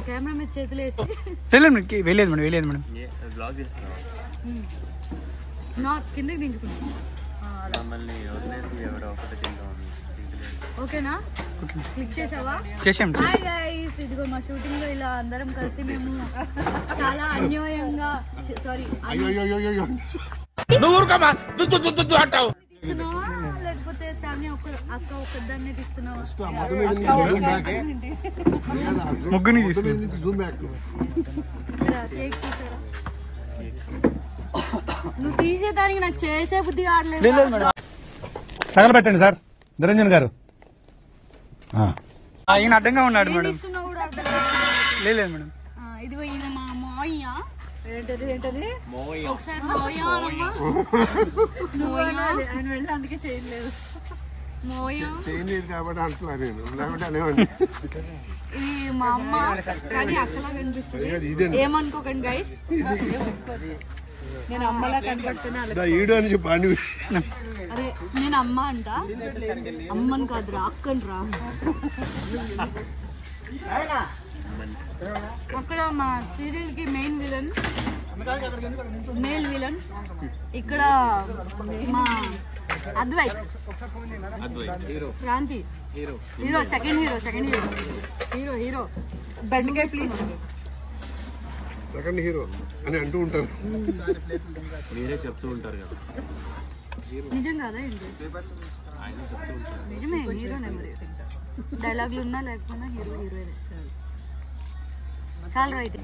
Camera మీద చేతులు వేసి వెళ్ళలేదు మేడం కిందకి దించుకున్నాం. ఓకేనా? క్లిక్ చేసావా? హాయ్ గైస్, ఇదిగో మా షూటింగ్ లో ఇలా అందరం కలిసి మేము చాలా అన్యాయంగా తీస్తున్నావా లేకపోతే శ్రావణి అక్క ఒక్కదాన్నే తీస్తున్నావా? కేక్ తీసారా? నువ్వు తీసేదానికి నాకు చేసే బుద్ధి కావట్లేదు. తగలబెట్టండి సార్ నిరంజన్ గారు. ఈయన అడ్డంగా ఉన్నాడు మేడం. లేదు మేడం. ఇదిగో ఈయన మా మావయ్య. ఒకసారి అందుకే చేయలేదు కాబట్టి అంటున్నా నేను. ఇది మా అమ్మ కానీ అక్కలా కనిపిస్తుంది, ఏమనుకోకండి గైస్. నేను అమ్మలా కనపడుతున్నా. నేను అమ్మ అంట, అమ్మని కాదురా అక్కని రా. అక్కడ మా సీరియల్ కి మెయిన్ విలన్, మేల్ విలన్. ఇక్కడ మా Advaith Kranthi hero, second hero. బెండకాయ ప్లీజ్. సెకండ్ హీరో అని అంటూ ఉంటారు, మీరే చెప్తూ ఉంటారు కదా. నిజం కాదా ఏంటి? నిజమే, హీరోనే మరి. డైలాగులు ఉన్నా లేకపోయినా హీరో. చాలా right.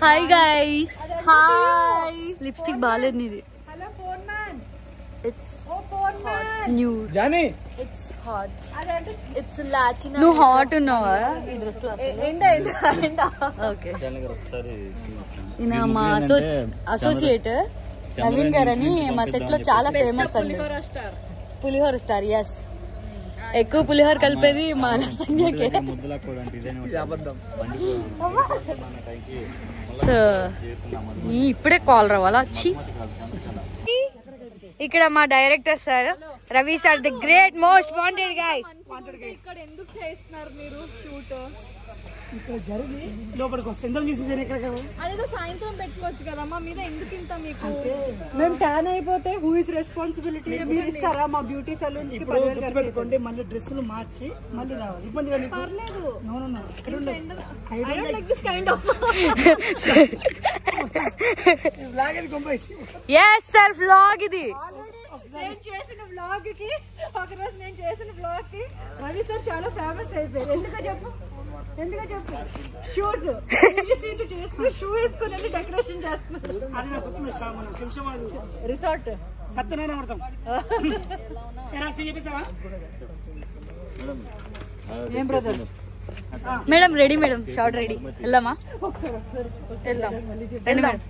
Hi guys, hi. Lipstick బాగాలేదు నీది. It's hot. Nude. Jani. It's hot. It's Latina. నువ్వు హాట్ ఉన్నావా ఈ డ్రెస్ లో? ఎండా. ఓకే. ఈయన మా అసోసియేట్ నవీన్ గారు అని మా సెట్ లో చాలా ఫేమస్ అండి. పులిహోర స్టార్. ఎస్, ఎక్కువ పులిహోర కలిపేది మా సంధ్యకే. సో ఇప్పుడే కాల్ రావాలా? వచ్చి ఇక్కడ మా director sir Ravi sir, the great most wanted guy. ఇక్కడ ఎందుకు చేస్తున్నారు మీరు షూట్? అదేదో సాయంత్రం పెట్టుకోవచ్చు కదా. మా మీద ఎందుకు ఇంత మీకు? మేము ట్యాన్ అయిపోతే హూ ఇస్ రెస్పాన్సిబిలిటీ? మీరు ఇస్తారా? మా బ్యూటీ సలూన్ కి పెట్టుకోండి, మళ్ళీ డ్రెస్సులు మార్చి మళ్ళీ రావాలి. ఇబ్బంది పర్లేదు. yes sir, vlog ఇది. నేను చేసిన వ్లాగ్ కి ఒకరోజు నేను చేసిన వ్లాగ్ కి రవి సార్ చాలా ఫేమస్ అయిపోయారు. ఎందుకో చెప్పు. షూస్ చేస్తూ షూ వేసుకుని డెకరేషన్ చేస్తున్నారు. రిసార్ట్ సత్యనారాయణ ఏం brother? Madam ready, madam short ready. వెళ్దామా? వెళ్దాం.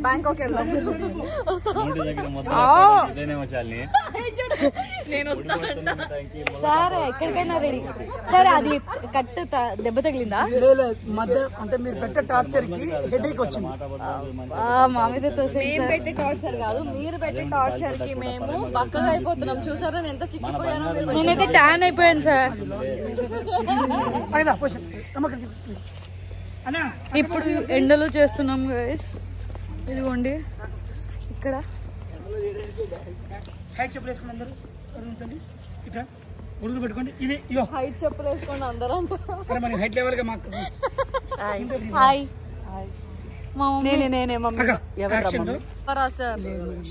బ్యాంకాక్ వెళ్దాం. సరే ఎక్కడికైనా రెడీ. సరే అది కట్టు దెబ్బ తగిలిందా? మధ్య అంటే మీరు పెట్టే టార్చర్ కి హెడేక్ వచ్చింది. మా మీద మేము పెట్టే టార్చర్ కాదు, మీరు పెట్టే టార్చర్ కి మేము పక్కగా అయిపోతున్నాం. చూసారా నేను ఎంత చిక్కిపోయాను? నేనైతే ట్యాన్ అయిపోయాను సార్. ఇప్పుడు ఎండలో చేస్తున్నాం గైస్. ఇదిగోండి ఇక్కడ హైట్ చెప్పులు వేసుకోండి అందరూ. హైట్ చెప్పులు వేసుకోండి అందరూ అంట. హాయ్.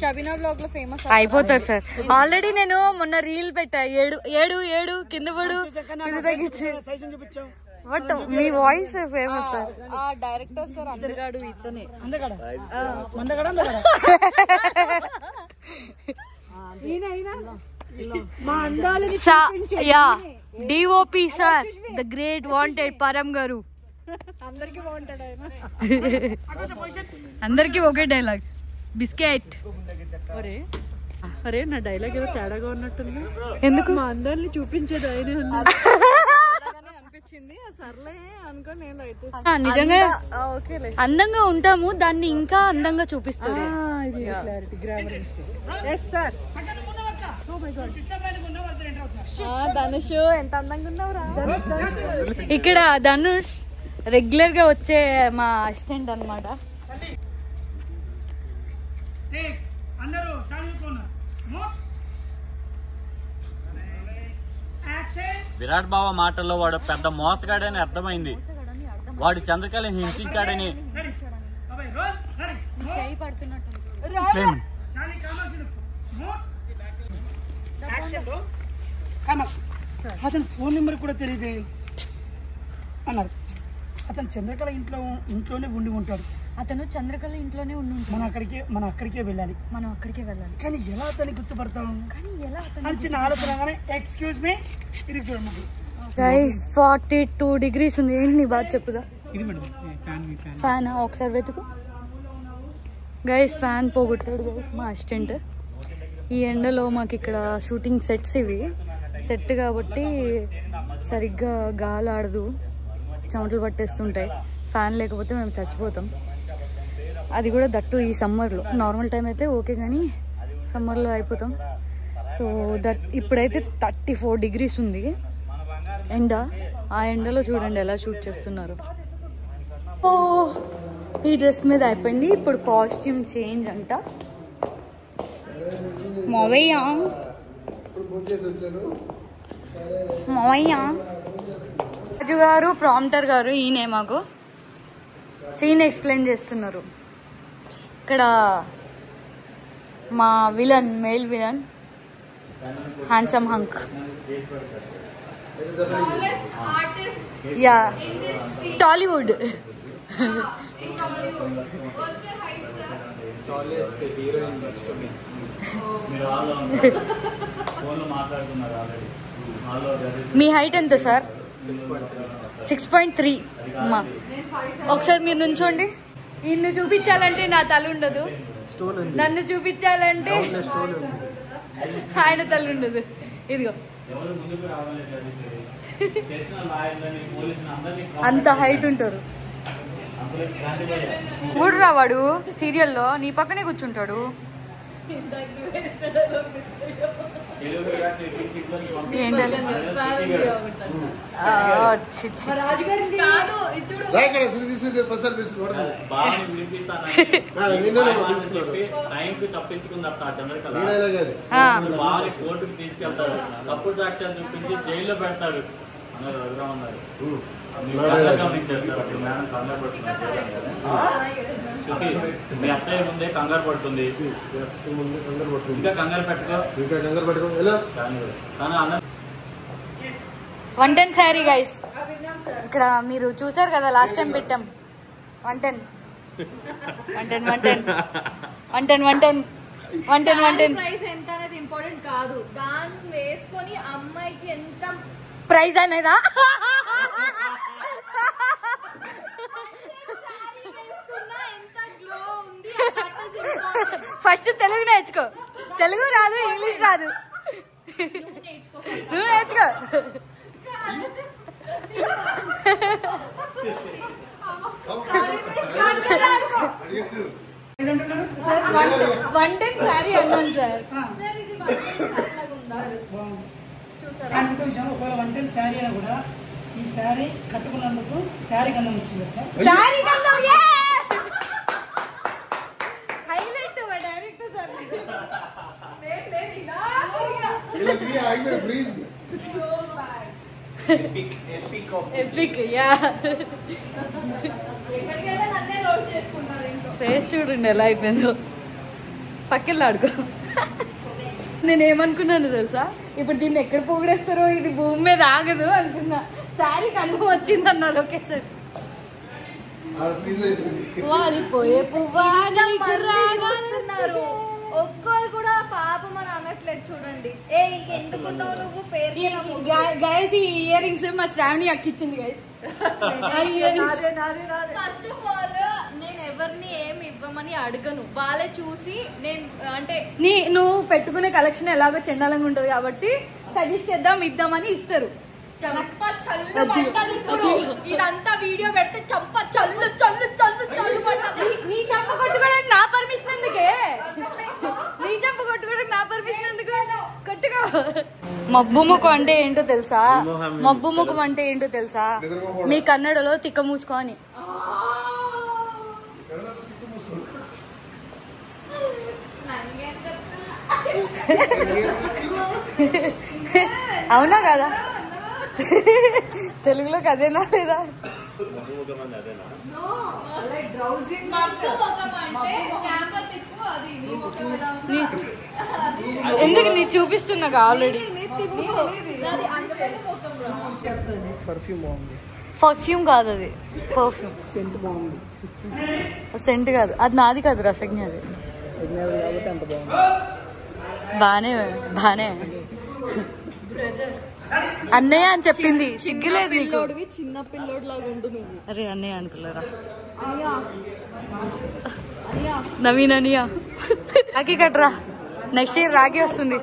షబీనా బ్లాగ్ లో ఫేమస్ అయిపోతారు సార్. ఆల్రెడీ నేను మొన్న రీల్ పెట్టా, ఏడు కింద పడు తగ్గించి. But me voice famous sir. ఆ డైరెక్టర్ సార్ అందగాడు ఇతనే. DOP sir, the great wanted పరం గారు. అందరికి ఒకే డైలాగ్, బిస్కెట్. అరే నా డైలాగ్ ఏదో తేడాగా ఉన్నట్టుంది. ఎందుకు? మా అందాన్ని చూపించేది ఆయనే అనిపించింది. సర్లే అనుకో. నిజంగా అందంగా ఉంటాము, దాన్ని ఇంకా అందంగా చూపిస్తుంది. ధనుష్ ఎంత అందంగా ఉన్నావురా. ఇక్కడ ధనుష్ రెగ్యులర్ గా వచ్చే మా అసిస్టెంట్ అన్నమాట. విరాట్ బావ మాటల్లో వాడు పెద్ద మోసగాడని అర్థమైంది. వాడు చంద్రకళని హింసించాడని. అతని ఫోన్ నెంబర్ కూడా తెలియదు అన్నారు. అతను చంద్రకళ ఇంట్లోనే ఉండి ఉంటాడు. అతను చంద్రకళ ఇంట్లోనే ఉండి ఉంటాడు. మనం అక్కడికే వెళ్ళాలి. కానీ ఎలా అతన్ని గుర్తుపడతాం అని చిన్న ఆలోచనగానే ఎక్స్క్యూజ్ మీ ఇది చూడండి గైస్ 42 degrees ఉంది. ఏంటి నీ బాధ చెప్పుదా? ఫ్యాన్ ఒకసారి వెతుకు గైస్. ఫ్యాన్ పోగొట్టాడు గైస్ మా అసిస్టెంట్. ఈ ఎండలో మాకు ఇక్కడ షూటింగ్ సెట్స్ ఇవి సెట్ కాబట్టి సరిగ్గా గాలి ఆడదు, చెమటలు పట్టేస్తుంటాయి. ఫ్యాన్ లేకపోతే మేము చచ్చిపోతాం. అది కూడా దట్టు ఈ సమ్మర్లో. నార్మల్ టైం అయితే ఓకే కానీ సమ్మర్లో అయిపోతాం. సో ఇప్పుడైతే 34 degrees ఉంది ఎండ. ఆ ఎండలో చూడండి ఎలా షూట్ చేస్తున్నారు. ఓ ఈ డ్రెస్ మీద అయిపోయింది. ఇప్పుడు కాస్ట్యూమ్ చేంజ్ అంట. మావయ్య రాజు గారు ప్రాంప్టర్ గారు ఈయనే మాకు సీన్ ఎక్స్ప్లెయిన్ చేస్తున్నారు. ఇక్కడ మా villain, male villain handsome hunk. Yeah Tollywood. మీ హైట్ ఎంత సార్? 6.3. ఒకసారి మీరు నుంచోండి. ఇల్లు చూపించాలంటే నా తల ఉండదు, నన్ను చూపించాలంటే ఆయన తల ఉండదు. ఇదిగో అంత హైట్ ఉంటారు. కూడా రావాడు సీరియల్లో నీ పక్కనే కూర్చుంటాడు. తీసుకెళ్తారు, తప్పుడు సాక్ష్యాలు చూపించి జైల్లో పెడతారు. మీ అత్తయ్య ముందే కంగారు పడుతుంది. ఇంకా కంగారు పెట్టుకో. 110 శారీ గైస్. ఇక్కడ మీరు చూసారు కదా లాస్ట్ టైం పెట్టాం 110. ప్రైస్ ఎంత అనేది ఇంపార్టెంట్ కాదు, దాన్ని వేసుకొని అమ్మాయికి ఎంత ప్రైజ్ అనేదా? ఫస్ట్ తెలుగు నేర్చుకో. తెలుగు రాదు, ఇంగ్లీష్ రాదు, నువ్వు నేర్చుకో. వన్ టెన్ శారీ అన్నాను సార్. ఒకవేళ 110 శారీ అయినా కూడా ఈ శారీ కట్టుకున్నందుకు శారీ గంధం వచ్చింది సార్. శారీ గంధం highlight direct sir. Epic yeah. Face చూడండి ఎలా అయిపోయిందో. పక్కన ఆడుకో. నేనేమనుకున్నాను తెలుసా, ఇప్పుడు దీన్ని ఎక్కడ పొగిడేస్తారో, ఇది భూమి మీద ఆగదు అనుకున్నా. శారీ కన్ను వచ్చింది అన్నారు ఒకేసారి. వాలిపోయే పువ్వా వస్తున్నారు. ఒక్కరు కూడా పాపం అని అనట్లేదు చూడండి. ఏ ఎందుకున్నావు నువ్వు పేరు? గైస్ ఈ ఇయర్ రింగ్స్ మా శ్రావణి అక్కిచ్చింది గైస్. ఫస్ట్ ఆఫ్ ఆల్ నేను ఎవరిని ఏమి ఇవ్వమని అడగను, వాళ్ళే చూసి నేను అంటే నువ్వు పెట్టుకునే కలెక్షన్ ఎలాగో చండాలంగా ఉంటది కాబట్టి సజెస్ట్ చేద్దాం ఇద్దామని ఇస్తారు. చంప చల్లు పట్టదు ఇప్పుడు. ఇదంతా వీడియో పెడితే చంప చల్లు చల్లు చల్లు చల్లు పట్టదు. నీ చంప కొట్టుకోవడానికి నా పర్మిషన్ ఎందుకే? నీ చంప కొట్టుకోవడానికి నా పర్మిషన్ ఎందుకు? కొట్టుకో. మబ్బు ముఖం అంటే ఏంటో తెలుసా? మబ్బు ముఖం అంటే ఏంటో తెలుసా? మీ కన్నడలో తిక్క మూసుకొని. అవునా కదా? తెలుగులోకి అదేనా లేదా? ఎందుకు నీ చూపిస్తున్నా ఆల్రెడీ. పర్ఫ్యూమ్ కాదు అది, పర్ఫ్యూమ్. సెంట్ కాదు అది, నాది కాదు రసజ్ఞ అది. బానే బానే అన్నయ్య అని చెప్పింది, సిగ్గులేదు నీకు? చిన్న పిల్లోడు లాగా ఉంటుంది. అరే అన్నయ్య అనుకున్నారా? నవీన్ అనియా రాఖీ కట్రా, నెక్స్ట్ ఇయర్ రాఖీ వస్తుంది.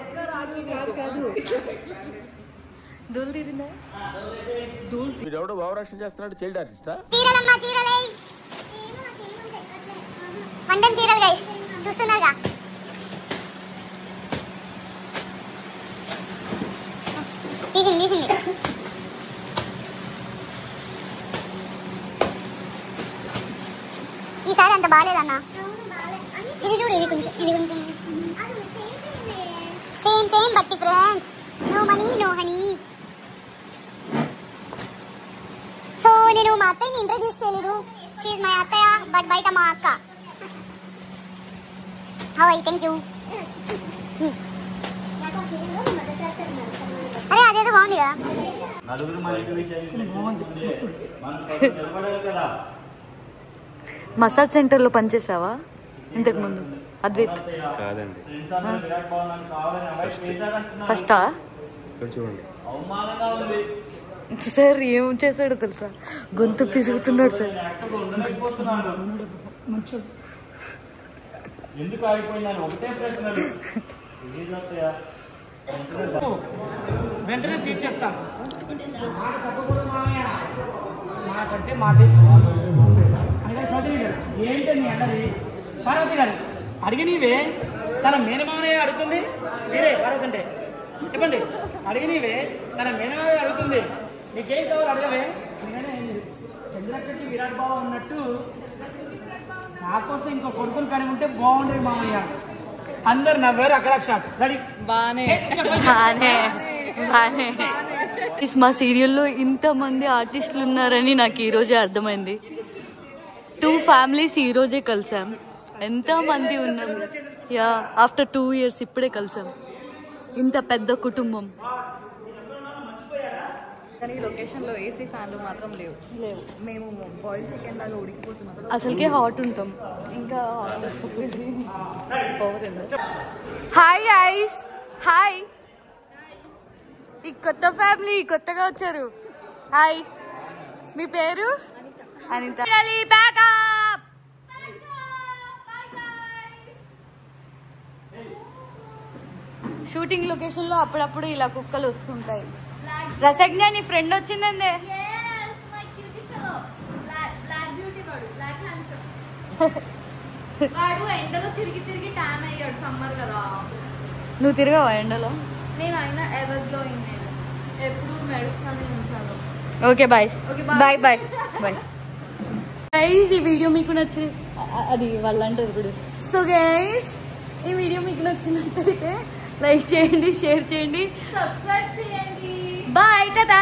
దూలు తీరిందా? వీడెవడో భావరక్షణ చేస్తున్నాడు, చైల్డ్ ఆర్టిస్టా? చూస్తున్నారుగా తీసింది. ఈసారి అంత బాగాలేదన్నా. ఇది చూడు, ఇది కొంచెం same but different. No money no honey. So నేను మా అత్తయ్యని ఇంట్రడ్యూస్ చేయలేదు. షీ ఇస్ మై అత్తయ్య, బట్ బయట మా అక్క. Hi, thank you. అరే అదేదో బాగుంది కదా. మసాజ్ సెంటర్ లో పనిచేసావా ఇంతకు ముందు అద్వైత్? కాదండి, ఫస్టా? చూడండి సార్ ఏం చేశాడో తెలుసా? గొంతు పిసుగుతున్నాడు సార్. ఎందుకు ఆగిపోయిందని ఒకటే ప్రశ్నలు. వెంటనే తీర్చేస్తాను. మాకంటే మాట ఏంటని అన్నది పార్వతి గారు అడిగినవే. తన మేనమామనే అడుగుతుంది. మీరే పార్వతి అంటే చెప్పండి. అడిగినవే తన మేనమామే అడుగుతుంది. నీకేం కావాలి అడగవే. చంద్రకట్టి విరాట్ బాబు ఉన్నట్టు నా కోసం ఇంకో కొడుకుని కానీ ఉంటే బాగుండేది మామయ్య. అందరు నవ్వారు. అక్కడ షాట్ రెడీ. బానే మా సీరియల్లో ఇంతమంది ఆర్టిస్టులు ఉన్నారని నాకు ఈరోజే అర్థమైంది. 2 ఫ్యామిలీస్ ఈరోజే కలిసాం. ఎంతమంది ఉన్నారు. యా, ఆఫ్టర్ 2 years ఇప్పుడే కలిసాం. ఇంత పెద్ద కుటుంబం. కానీ ఈ లొకేషన్లో ఏసీ ఫ్యాన్లు మాత్రం లేవు. మేము బాయిల్ చికెన్ లాగా ఉడికిపోతున్నాం. అసలుకే హాట్ ఉంటాం. ఇంకా హాయ్ గైస్, హాయ్. ఈ కొత్త ఫ్యామిలీ కొత్తగా వచ్చారు. హాయ్, మీ పేరు? అనిత. షూటింగ్ లొకేషన్ లో అప్పుడప్పుడు ఇలా కుక్కలు వస్తుంటాయి. రసజ్ఞ నీ ఫ్రెండ్ వచ్చిందండి. వాడు ఎండలో తిరిగి ట్యాన్ అయ్యాడు. సమ్మర్ కదా. నువ్వు తిరగవా ఎండలో? నేను అయినా ఎవర్ గ్లోయింగ్. నేను ఎప్పుడు మెడుస్తానే ఉంచాను. Okay bye bye bye bye guys. ఈ వీడియో మీకు నచ్చి అది వాళ్ళు అంటారు ఇప్పుడు. సో గైస్, ఈ వీడియో మీకు నచ్చినట్టయితే లైక్ చేయండి, షేర్ చేయండి, సబ్స్క్రైబ్ చేయండి. బాయ్, టాటా.